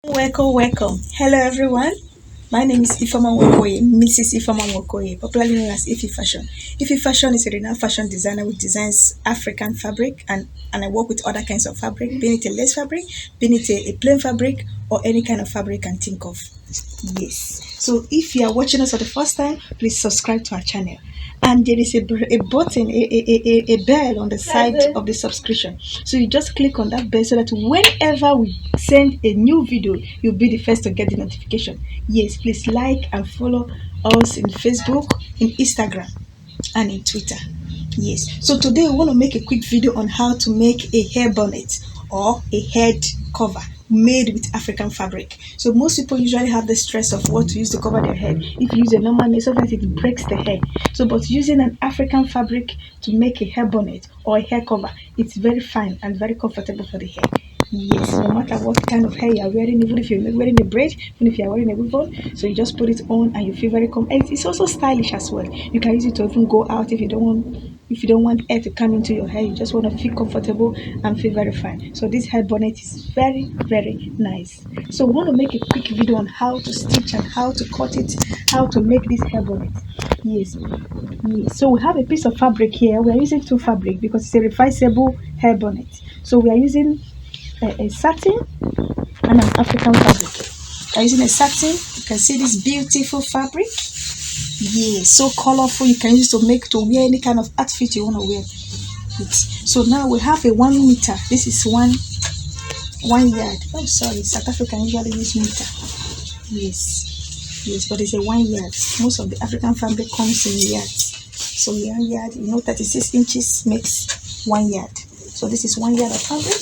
Welcome. Hello, everyone. My name is Ifama Wokoye, Mrs. Ifama Wokoye, popularly known as Ifi Fashion. Ifi Fashion is a renowned fashion designer who designs African fabric, and I work with other kinds of fabric, being it a lace fabric, being it a plain fabric, or any kind of fabric I can think of. Yes. So if you are watching us for the first time, please subscribe to our channel. And there is a button, a bell on the side of the subscription. So you just click on that bell so that whenever we send a new video, you'll be the first to get the notification. Yes, please like and follow us in Facebook, in Instagram, and in Twitter. Yes. So today we want to make a quick video on how to make a hair bonnet or a head cover made with African fabric. So most people usually have the stress of what to use to cover their head. If you use a normal net, sometimes it breaks the hair. So but using an African fabric to make a hair bonnet or a hair cover, it's very fine and very comfortable for the hair. Yes, no matter what kind of hair you are wearing, even if you're wearing a braid, even if you are wearing a weave, so you just put it on and you feel very comfortable. It's also stylish as well. You can use it to even go out if you don't want air to come into your hair. You just want to feel comfortable and feel very fine. So this hair bonnet is very nice. So we want to make a quick video on how to stitch and how to cut it, how to make this hair bonnet. Yes. So we have a piece of fabric here. We are using two fabric because it's a reversible hair bonnet. So we are using a satin and an African fabric. I'm using a satin. You can see this beautiful fabric. Yeah, so colorful. You can use to wear any kind of outfit you want to wear it. So now we have a 1 meter. This is one yard. Oh, sorry, South African usually use meter. Yes, but it's a 1 yard. Most of the African fabric comes in yards. So 1 yard, 36 inches makes 1 yard. So this is 1 yard of fabric.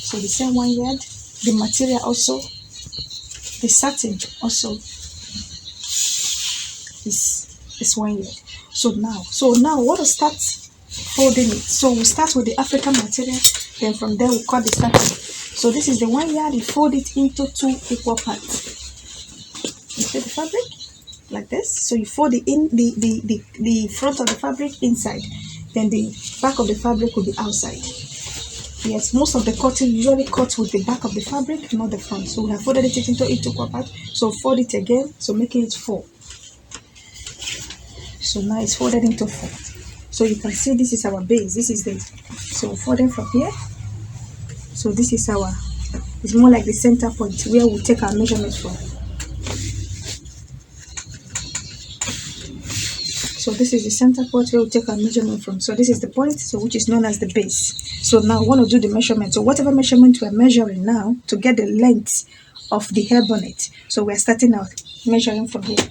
So the same 1 yard. The material also, the satin also is 1 yard. So now we want to start folding it. So we start with the African material, then from there we cut the satin. So this is the 1 yard. You fold it into 2 equal parts. You see the fabric like this. So you fold the front of the fabric inside, then the back of the fabric will be outside. Yes, most of the cutting usually cut with the back of the fabric, not the front. So we have folded it into equal parts. So fold it again, so making it 4. So now it's folded into 4. So you can see this is our base. So folding from here. So this is it's more like the center point where we take our measurement from. So this is the center point where we take our measurement from. So this is the point, so which is known as the base. So now we want to do the measurement. So whatever measurement we are measuring now to get the length of the hair bonnet. So we are starting out measuring from here.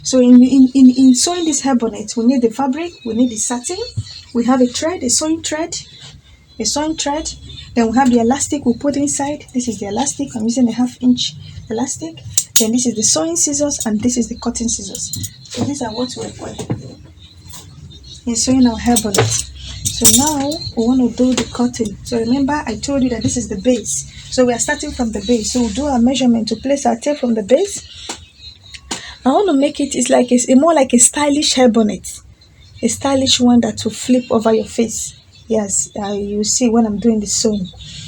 So in sewing this hair bonnet, we need the fabric, we need the satin, we have a thread, a sewing thread. Then we have the elastic we put inside. This is the elastic. I'm using a 1/2 inch elastic. Then this is the sewing scissors, and this is the cutting scissors. So these are what we require in sewing our hair bonnet. So now we want to do the cutting. So remember I told you that this is the base. So we are starting from the base. So we'll do our measurement to place our tape from the base. I want to make it's like more like a stylish hair bonnet, a stylish one that will flip over your face. Yes, you see when I'm doing the sewing.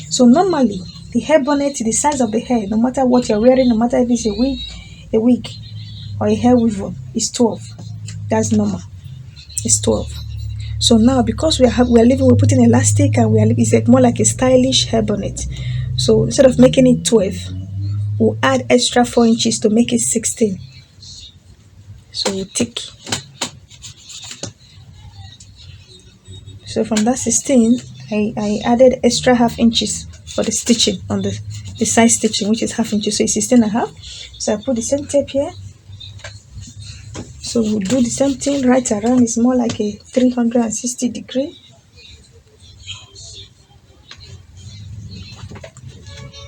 So normally the hair bonnet, the size of the hair, no matter what you're wearing, no matter if it's a wig or a hair weave, is 12. That's normal. It's 12. So now because we're putting elastic and it's more like a stylish hair bonnet. So instead of making it 12, we'll add extra 4 inches to make it 16. So we tick. So from that 16, I added extra 1/2 inches for the stitching on the side stitching, which is 1/2 inches. So it's 16.5. So I put the same tape here. So we'll do the same thing right around. It's more like a 360 degree.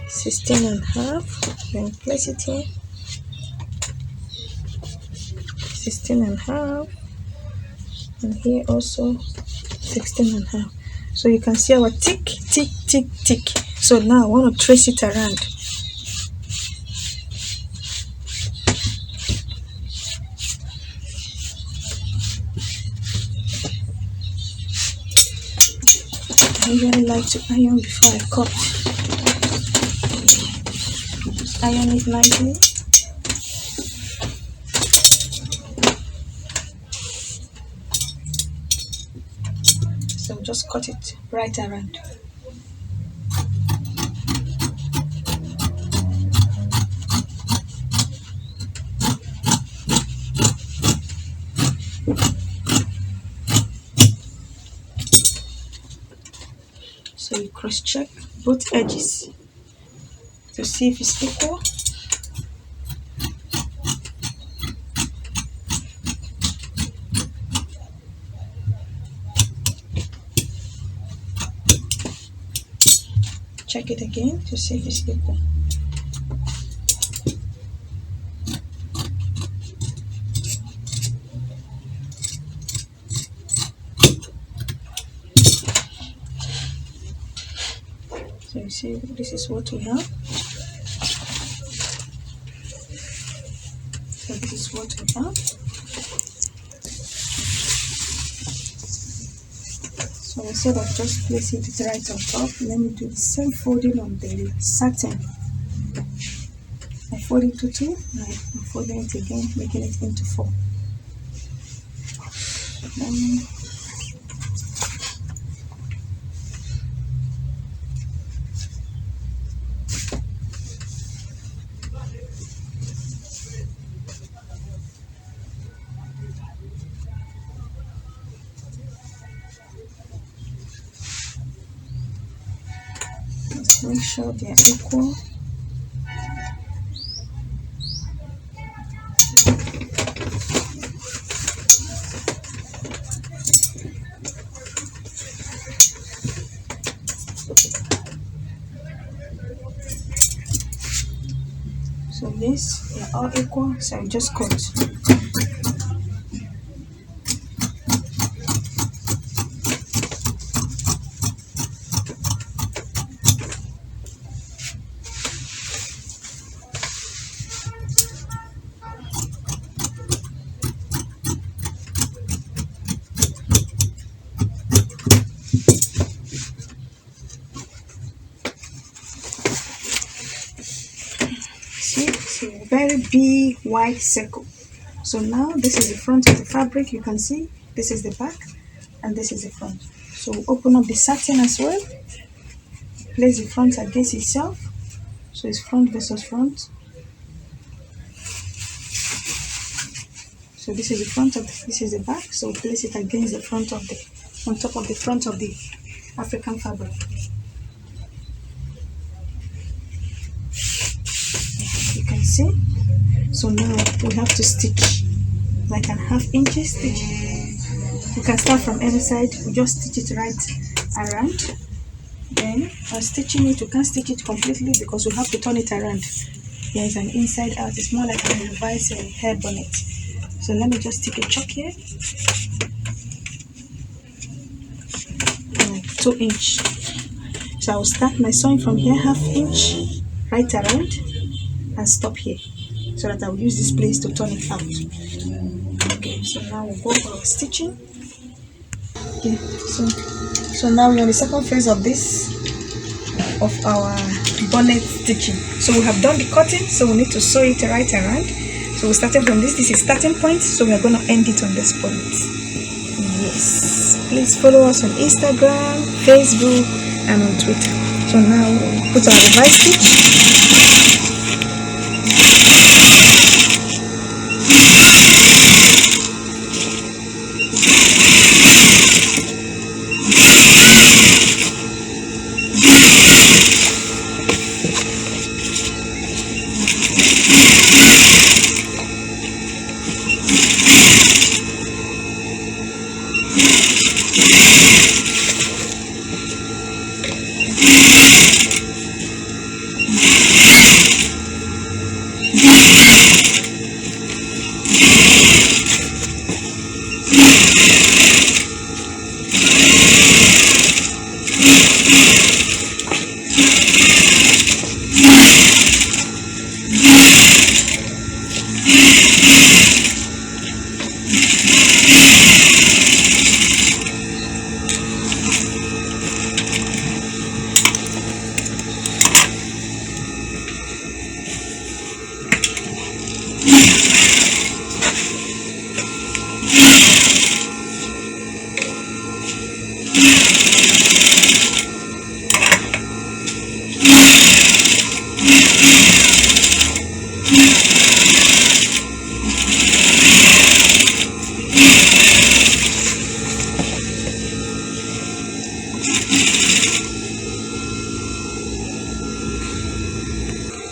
16.5. Then place it here. 16.5. And here also 16.5. So you can see our tick. So now I want to trace it around. I usually like to iron before I cut. Iron it nicely. So just cut it right around. So you cross check both edges to see if it's equal. Check it again to see if it's equal. So you see, this is what we have. So this is what we have. So instead of just placing it right on top, let me do the same folding on the satin. I fold it to 2, and I'm folding it again, making it into 4. Let's make sure they are equal. So this, they are all equal, so I just cut. See, it's a very big white circle. So now this is the front of the fabric. You can see this is the back and this is the front. So open up the satin as well. Place the front against itself. So it's front versus front. So this is the front of this is the back. So place it against the front of the on top of the front of the African fabric. You can see. So now we have to stitch like an ½ inch stitch. You can start from any side. We just stitch it right around. Then while stitching it, you can't stitch it completely because we have to turn it around. There is an inside out. It's more like a reverse hair bonnet. So let me just stick a chalk here. 2 inch. So I will start my sewing from here, ½ inch, right around, and stop here, so that I will use this place to turn it out. Okay, so now we'll go for stitching. Okay, so now we're on the second phase of this, of our bonnet stitching. So we have done the cutting, so we need to sew it right around. So we started from this is starting point, so we are going to end it on this point. Yes, please follow us on Instagram, Facebook, and on Twitter. So now we'll put our reverse stitch.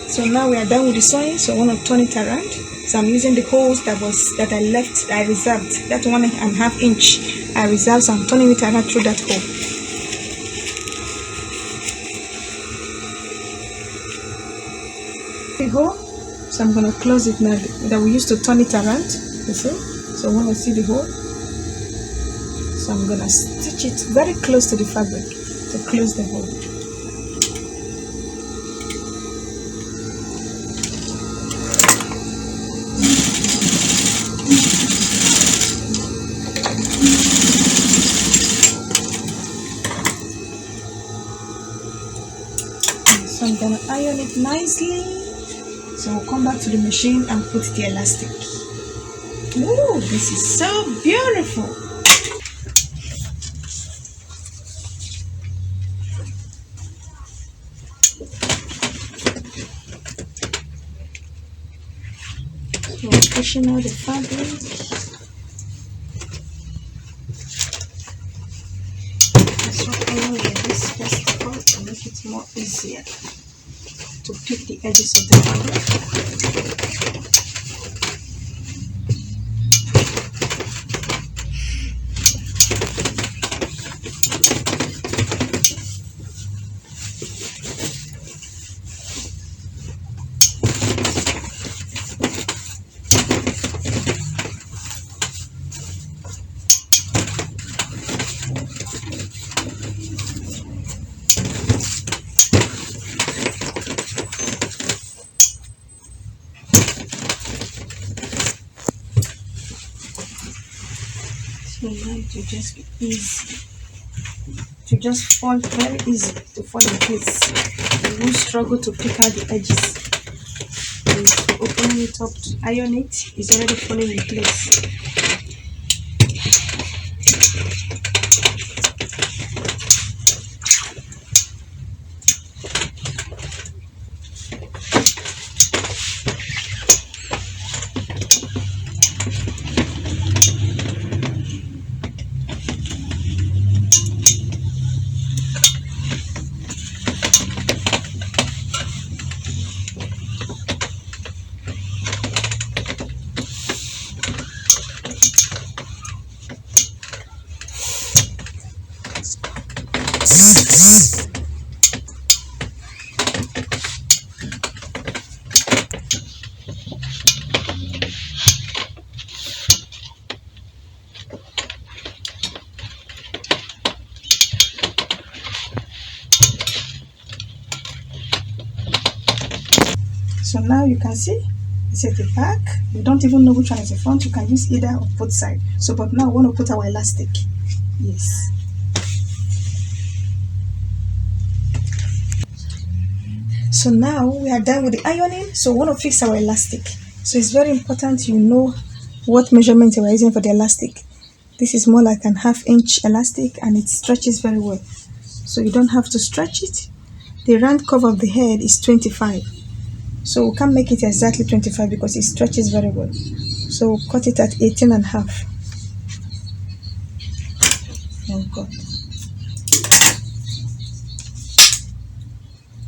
So now we are done with the sewing, so I want to turn it around. So I'm using the holes that I reserved, that 1.5 inch I reserved, so I'm turning it around through that hole. The hole, so I'm going to close it now, that we used to turn it around, you see. So I want to see the hole, so I'm going to stitch it very close to the fabric to close the hole. So I'm gonna iron it nicely. So we'll come back to the machine and put the elastic. Ooh, this is so beautiful. So I'm pushing out the fabric. So I will get this first of all to make it more easier to pick the edges of the fabric. So now to just be easy, to just fall very easy, to fall in place. You won't struggle to pick out the edges. And opening it up to iron it is already falling in place. So now you can see it's at the back. You don't even know which one is the front. You can use either of both sides. So but now we want to put our elastic. Yes. So now we are done with the ironing. So we want to fix our elastic. So it's very important you know what measurement you are using for the elastic. This is more like an 1/2 inch elastic and it stretches very well. So you don't have to stretch it. The round curve of the head is 25. So we can't make it exactly 25 because it stretches very well. So we'll cut it at 18.5. Oh God.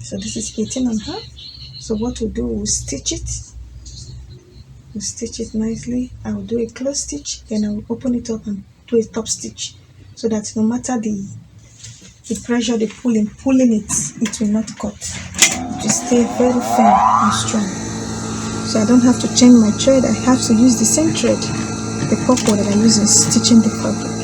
So this is 18.5. So what we'll do, we'll stitch it. We'll stitch it nicely. I will do a close stitch, then I will open it up and do a top stitch, so that no matter the pressure, the pulling it will not cut. It will stay very firm and strong. So I don't have to change my thread. I have to use the same thread, the purple that I use in stitching the fabric.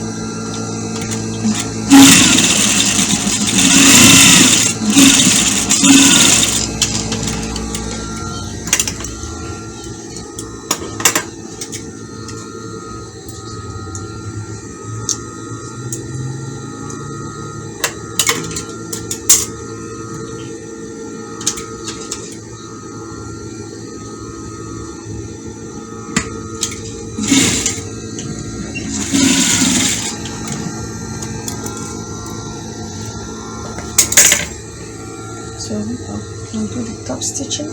So I'll do the top stitching.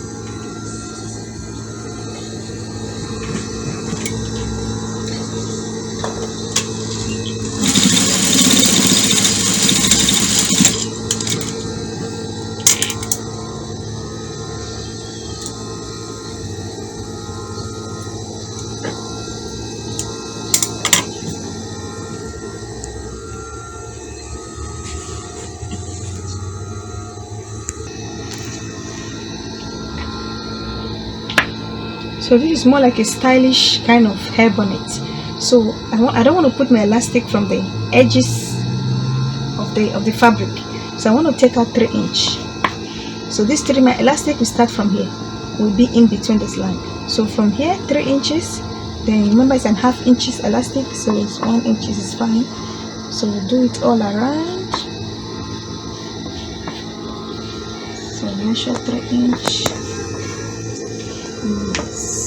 So this is more like a stylish kind of hair bonnet. So I don't want to put my elastic from the edges of the fabric. So I want to take out 3 inch. So this my elastic will start from here. Will be in between this line. So from here 3 inches. Then remember it's an ½ inches elastic, so it's 1 inch is fine. So we'll do it all around. So measure 3 inch. Yes.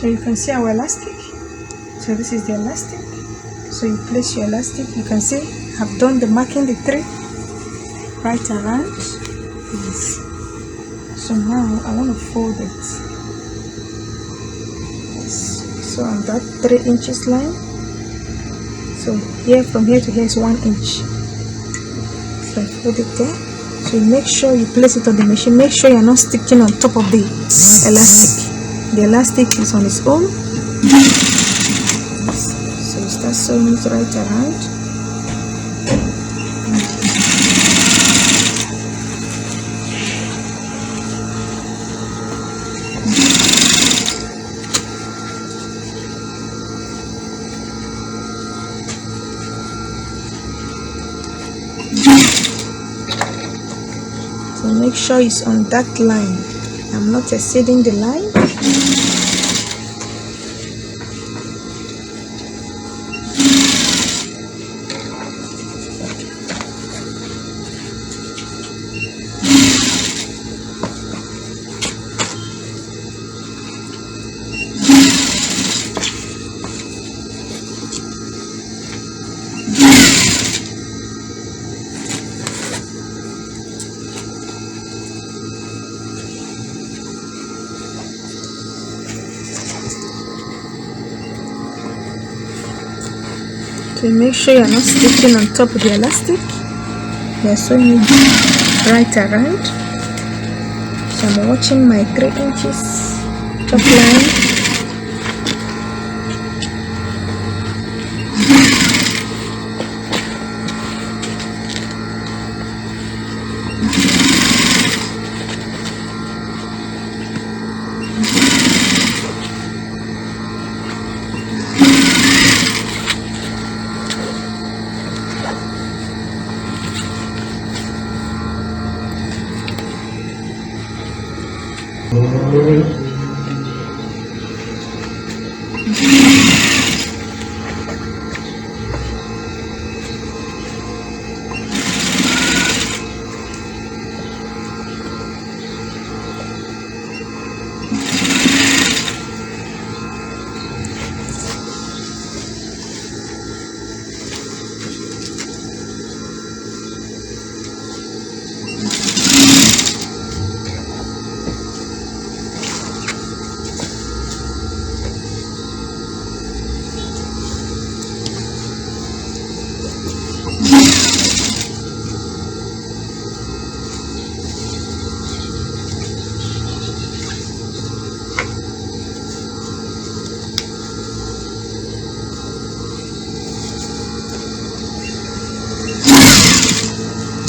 So you can see our elastic. So this is the elastic. So you place your elastic. You can see I've done the marking the 3 right around. Yes. So now I want to fold it. Yes. So on that 3 inches line. So here from here to here is 1 inch. So I fold it there. So you make sure you place it on the machine. Make sure you're not stitching on top of the elastic. The elastic is on its own. So you start sewing it right around. So make sure it's on that line. I'm not exceeding the line. So make sure you're not stitching on top of the elastic. You're sewing it right around. So I'm watching my 3 inches top line.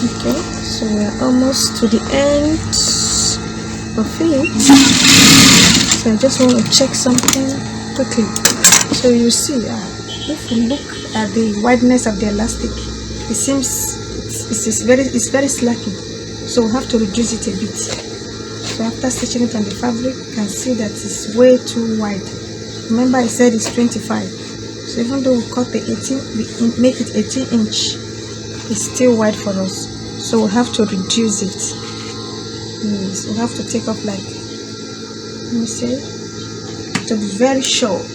Okay, so we're almost to the end of it. So I just want to check something quickly. So you see, if you look at the wideness of the elastic, it seems it's very slacky. So we have to reduce it a bit. So after stitching it on the fabric, you can see that it's way too wide. Remember I said it's 25. So even though we cut the 18, we make it 18 inch, it's still wide for us. So we have to reduce it. Yes, we have to take off like, let me say, to be very short.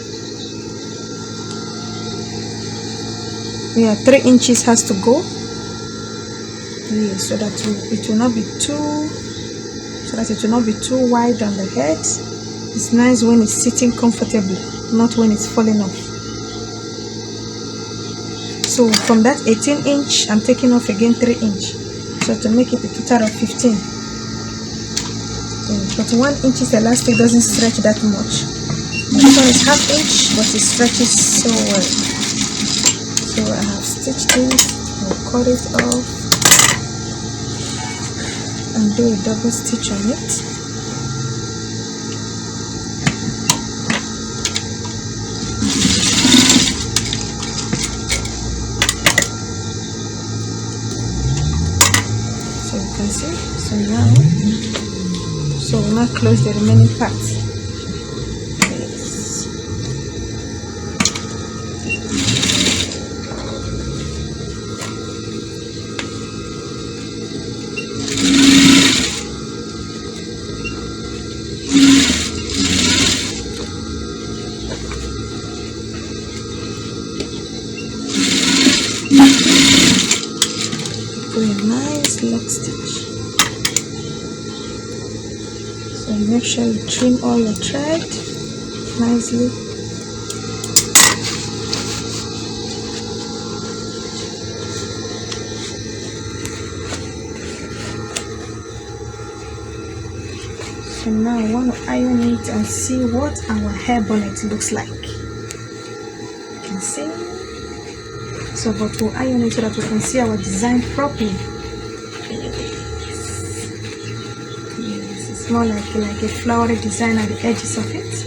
Yeah, 3 inches has to go. Yeah, so that it will not be too, so that it will not be too wide on the head. It's nice when it's sitting comfortably, not when it's falling off. So from that 18-inch, I'm taking off again 3 inch. So to make it a total of 15. But 1 inch elastic doesn't stretch that much. This one is ½ inch, but it stretches so well. So I have stitched it, I'll cut it off and do a double stitch on it. So you can see, so we'll now close the remaining parts. Yes. Put a nice lock stitch. So make sure you trim all your thread nicely. So now I want to iron it and see what our hair bonnet looks like. You can see. So but we'll iron it so that we can see our design properly. Yes, it's more like a flowery design at the edges of it.